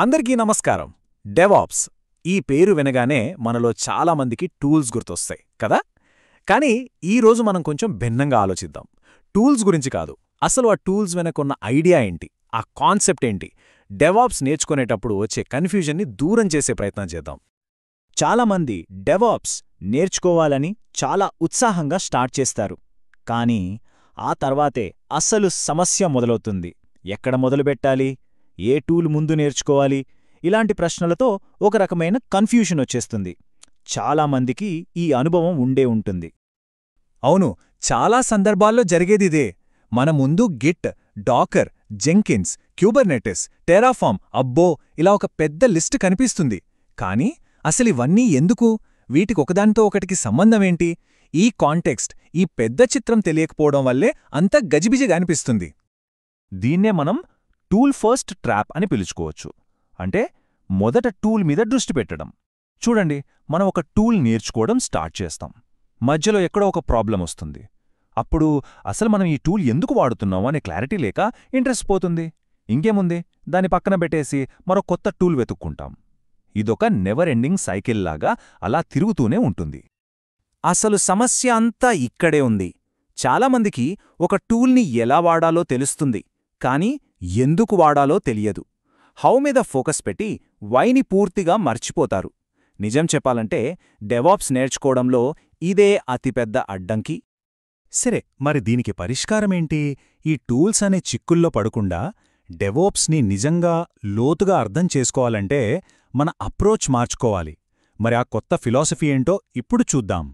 అందరికీ నమస్కారం. డెవాప్స్ ఈ పేరు వినగానే మనలో చాలామందికి టూల్స్ గుర్తొస్తాయి కదా. కానీ ఈరోజు మనం కొంచెం భిన్నంగా ఆలోచిద్దాం. టూల్స్ గురించి కాదు, అసలు ఆ టూల్స్ వెనకున్న ఐడియా ఏంటి, ఆ కాన్సెప్ట్ ఏంటి, డెవాప్స్ నేర్చుకునేటప్పుడు వచ్చే కన్ఫ్యూజన్ని దూరం చేసే ప్రయత్నం చేద్దాం. చాలామంది డెవాప్స్ నేర్చుకోవాలని చాలా ఉత్సాహంగా స్టార్ట్ చేస్తారు. కానీ ఆ తర్వాతే అస్సలు సమస్య మొదలవుతుంది. ఎక్కడ మొదలుపెట్టాలి, ఏ టూల్ ముందు నేర్చుకోవాలి, ఇలాంటి ప్రశ్నలతో ఒక రకమైన కన్ఫ్యూషన్ వచ్చేస్తుంది. చాలామందికి ఈ అనుభవం ఉండే ఉంటుంది. అవును, చాలా సందర్భాల్లో జరిగేదిదే. మన ముందు Git, Dakar, Jenkins, Kubernetes, Terraform, అబ్బో ఇలా ఒక పెద్ద లిస్ట్ కనిపిస్తుంది. కానీ అసలివన్నీ ఎందుకు, వీటికొకదానితో ఒకటికి సంబంధమేంటి, ఈ కాంటెక్స్ట్, ఈ పెద్ద చిత్రం తెలియకపోవడం వల్లే అంత గజిబిజిగా అనిపిస్తుంది. దీన్నే మనం టూల్ ఫస్ట్ ట్రాప్ అని పిలుచుకోవచ్చు. అంటే మొదట టూల్ మీద దృష్టి పెట్టడం. చూడండి, మనం ఒక టూల్ నేర్చుకోవడం స్టార్ట్ చేస్తాం. మధ్యలో ఎక్కడో ఒక ప్రాబ్లం వస్తుంది. అప్పుడు అసలు మనం ఈ టూల్ ఎందుకు వాడుతున్నామో అనే క్లారిటీ లేక ఇంట్రెస్ట్ పోతుంది. ఇంకేముంది, దాని పక్కన పెట్టేసి మరో కొత్త టూల్ వెతుక్కుంటాం. ఇదొక నెవర్ ఎండింగ్ సైకిల్లాగా అలా తిరుగుతూనే ఉంటుంది. అసలు సమస్య అంతా ఇక్కడే ఉంది. చాలామందికి ఒక టూల్ని ఎలా వాడాలో తెలుస్తుంది, కానీ ఎందుకు వాడాలో తెలియదు. హౌ మీద ఫోకస్ పెట్టి వైని పూర్తిగా మర్చిపోతారు. నిజం చెప్పాలంటే డెవాప్స్ నేర్చుకోవడంలో ఇదే అతిపెద్ద అడ్డంకి. సరే, మరి దీనికి పరిష్కారమేంటి? ఈ టూల్స్ అనే చిక్కుల్లో పడకుండా డెవాప్స్ని నిజంగా లోతుగా అర్థం చేసుకోవాలంటే మన అప్రోచ్ మార్చుకోవాలి. మరి ఆ కొత్త ఫిలాసఫీ ఏంటో ఇప్పుడు చూద్దాం.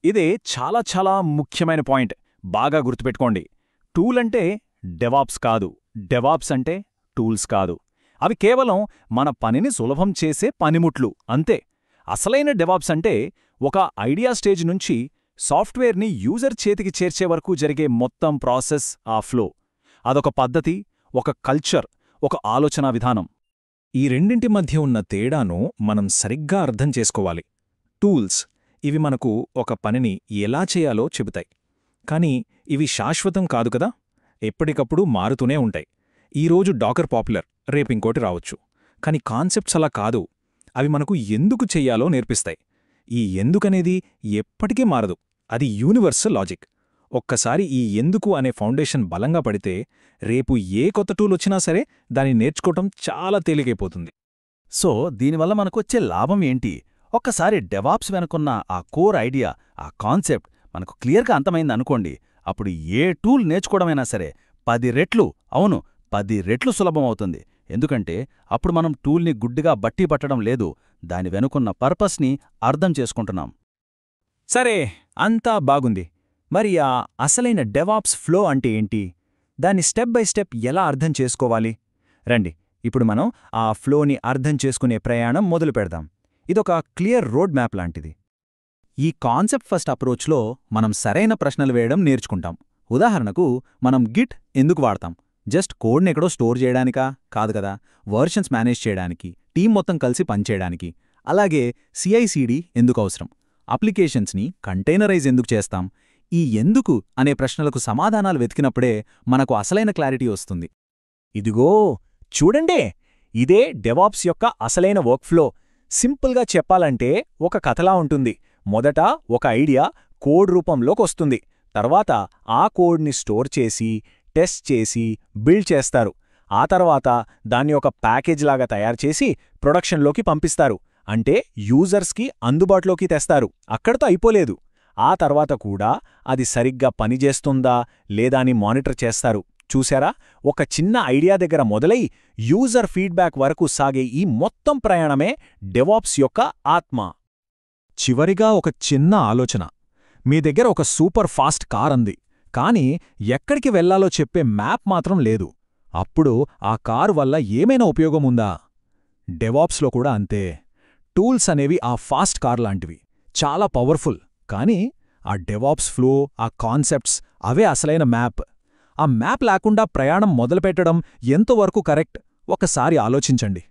ఇదే చాలా చాలా ముఖ్యమైన పాయింట్. బాగా గుర్తుపెట్టుకోండి. టూల్ అంటే డెవాప్స్ కాదు, డెవాప్స్ అంటే టూల్స్ కాదు. అవి కేవలం మన పనిని సులభం చేసే పనిముట్లు అంతే. అసలైన డెవాప్స్ అంటే ఒక ఐడియా స్టేజ్ నుంచి సాఫ్ట్వేర్ని యూజర్ చేతికి చేర్చే వరకు జరిగే మొత్తం ప్రాసెస్, ఆ ఫ్లో. అదొక పద్ధతి, ఒక కల్చర్, ఒక ఆలోచనా విధానం. ఈ రెండింటి మధ్య ఉన్న తేడాను మనం సరిగ్గా అర్థం చేసుకోవాలి. టూల్స్ ఇవి మనకు ఒక పనిని ఎలా చేయాలో చెబుతాయి. కానీ ఇవి శాశ్వతం కాదు కదా, ఎప్పటికప్పుడు మారుతూనే ఉంటాయి. ఈరోజు డాకర్ పాపులర్, రేపింకోటి రావచ్చు. కాని కాన్సెప్ట్స్ అలా కాదు. అవి మనకు ఎందుకు చెయ్యాలో నేర్పిస్తాయి. ఈ ఎందుకనేది ఎప్పటికీ మారదు. అది యూనివర్సల్ లాజిక్. ఒక్కసారి ఈ ఎందుకు అనే ఫౌండేషన్ బలంగా పడితే రేపు ఏ కొత్త టూల్ వచ్చినా సరే దాన్ని నేర్చుకోవటం చాలా తేలికైపోతుంది. సో దీనివల్ల మనకొచ్చే లాభం ఏంటి? ఒక్కసారి డెవాప్స్ వెనుకున్న ఆ కోర్ ఐడియా, ఆ కాన్సెప్ట్ మనకు క్లియర్గా అంతమైందనుకోండి, అప్పుడు ఏ టూల్ నేర్చుకోవడమైనా సరే 10 రెట్లు, అవును 10 రెట్లు సులభమవుతుంది. ఎందుకంటే అప్పుడు మనం టూల్ని గుడ్డిగా బట్టి పట్టడం లేదు, దాని వెనుకున్న పర్పస్ని అర్థం చేసుకుంటున్నాం. సరే, అంతా బాగుంది. మరి ఆ అసలైన డెవాప్స్ ఫ్లో అంటే ఏంటి? దాన్ని స్టెప్ బై స్టెప్ ఎలా అర్థం చేసుకోవాలి? రండి, ఇప్పుడు మనం ఆ ఫ్లోని అర్థం చేసుకునే ప్రయాణం మొదలు పెడదాం. ఇదొక క్లియర్ రోడ్ మ్యాప్ లాంటిది. ఈ కాన్సెప్ట్ ఫస్ట్ అప్రోచ్లో మనం సరైన ప్రశ్నలు వేయడం నేర్చుకుంటాం. ఉదాహరణకు, మనం గిట్ ఎందుకు వాడతాం? జస్ట్ కోడ్ని ఎక్కడో స్టోర్ చేయడానికా? కాదు కదా. వర్షన్స్ మేనేజ్ చేయడానికి, టీం మొత్తం కలిసి పనిచేయడానికి. అలాగే CI/CD ఎందుకు అవసరం? అప్లికేషన్స్ని కంటైనరైజ్ ఎందుకు చేస్తాం? ఈ ఎందుకు అనే ప్రశ్నలకు సమాధానాలు వెతికినప్పుడే మనకు అసలైన క్లారిటీ వస్తుంది. ఇదిగో చూడండే, ఇదే డెవాప్స్ యొక్క అసలైన వర్క్ఫ్లో. సింపుల్గా చెప్పాలంటే ఒక కథలా ఉంటుంది. మొదట ఒక ఐడియా కోడ్ రూపంలోకొస్తుంది. తర్వాత ఆ కోడ్ని స్టోర్ చేసి, టెస్ట్ చేసి, బిల్డ్ చేస్తారు. ఆ తర్వాత దాన్ని ఒక ప్యాకేజ్ లాగా తయారుచేసి ప్రొడక్షన్లోకి పంపిస్తారు. అంటే యూజర్స్కి అందుబాటులోకి తెస్తారు. అక్కడితో అయిపోలేదు. ఆ తర్వాత కూడా అది సరిగ్గా పనిచేస్తుందా లేదా అని మానిటర్ చేస్తారు. చూశారా, ఒక చిన్న ఐడియా దగ్గర మొదలై యూజర్ ఫీడ్బ్యాక్ వరకు సాగే ఈ మొత్తం ప్రయాణమే డెవాప్స్ యొక్క ఆత్మ. చివరిగా ఒక చిన్న ఆలోచన. మీ దగ్గర ఒక సూపర్ ఫాస్ట్ కార్ ఉంది, కానీ ఎక్కడికి వెళ్లాలో చెప్పే మ్యాప్ మాత్రం లేదు. అప్పుడు ఆ కారు వల్ల ఏమైనా ఉపయోగముందా? డెవాప్స్లో కూడా అంతే. టూల్స్ అనేవి ఆ ఫాస్ట్ కార్ లాంటివి, చాలా పవర్ఫుల్. కానీ ఆ డెవాప్స్ ఫ్లో, ఆ కాన్సెప్ట్స్ అవే అసలైన మ్యాప్. ఆ మ్యాప్ లేకుండా ప్రయాణం మొదలుపెట్టడం ఎంతవరకు కరెక్ట్? ఒకసారి ఆలోచించండి.